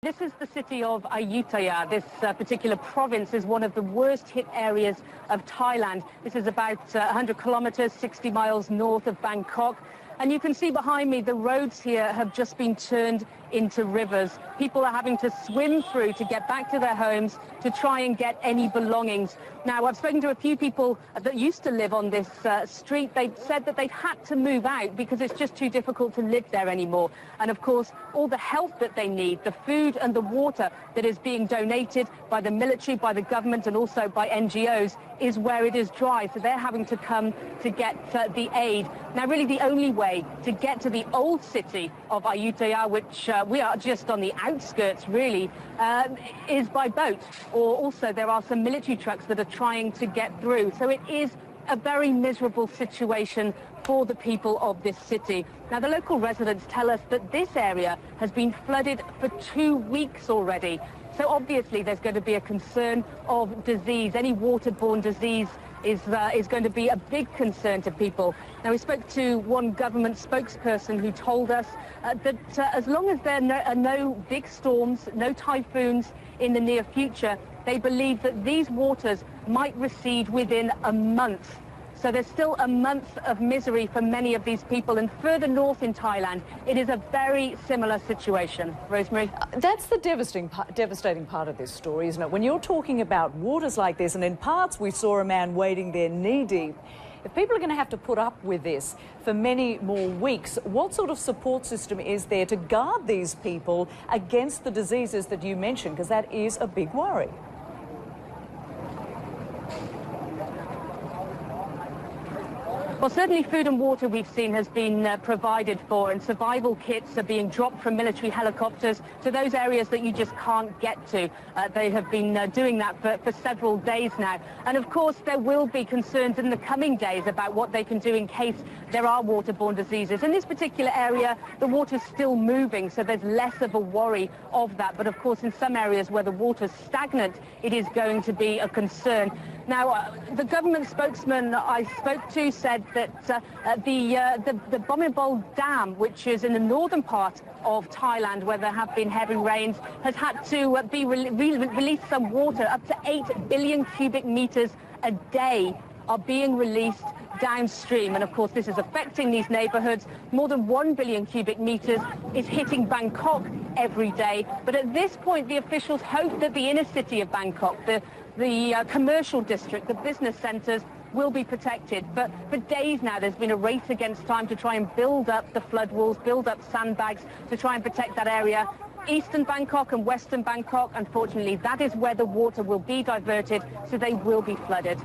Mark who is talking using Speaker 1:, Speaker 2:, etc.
Speaker 1: This is the city of Ayutthaya. This particular province is one of the worst hit areas of Thailand. This is about 100 kilometers, 60 miles north of Bangkok. And you can see behind me the roads here have just been turned into rivers. People are having to swim through to get back to their homes to try and get any belongings. Now, I've spoken to a few people that used to live on this street. They've said that they've had to move out because it's just too difficult to live there anymore. And of course, all the help that they need, the food and the water that is being donated by the military, by the government and also by NGOs is where it is dry. So they're having to come to get the aid. Now, really the only way to get to the old city of Ayutthaya, which we are just on the outskirts really, is by boat, or also there are some military trucks that are trying to get through. So it is a very miserable situation for the people of this city. Now, the local residents tell us that this area has been flooded for 2 weeks already. So obviously there's going to be a concern of disease. Any waterborne disease is going to be a big concern to people. Now, we spoke to one government spokesperson who told us that as long as there are no big storms, no typhoons in the near future, they believe that these waters might recede within a month. So there's still a month of misery for many of these people. And further north in Thailand, it is a very similar situation. Rosemary?
Speaker 2: That's the devastating part of this story, isn't it? When you're talking about waters like this, and in parts we saw a man wading there knee-deep, if people are going to have to put up with this for many more weeks, what sort of support system is there to guard these people against the diseases that you mentioned? Because that is a big worry.
Speaker 1: Well, certainly food and water we've seen has been provided for, and survival kits are being dropped from military helicopters to those areas that you just can't get to. They have been doing that for several days now. And of course, there will be concerns in the coming days about what they can do in case there are waterborne diseases. In this particular area, the water's still moving, so there's less of a worry of that. But of course, in some areas where the water's stagnant, it is going to be a concern. Now, the government spokesman I spoke to said that the Bhumibol Dam, which is in the northern part of Thailand where there have been heavy rains, has had to release some water. Up to 8 billion cubic meters a day are being released downstream. And of course, this is affecting these neighborhoods. More than 1 billion cubic meters is hitting Bangkok every day. But at this point, the officials hope that the inner city of Bangkok, the commercial district, the business centers, will be protected. But for days now, there's been a race against time to try and build up the flood walls, build up sandbags to try and protect that area. Eastern Bangkok and Western Bangkok, unfortunately, that is where the water will be diverted, so they will be flooded.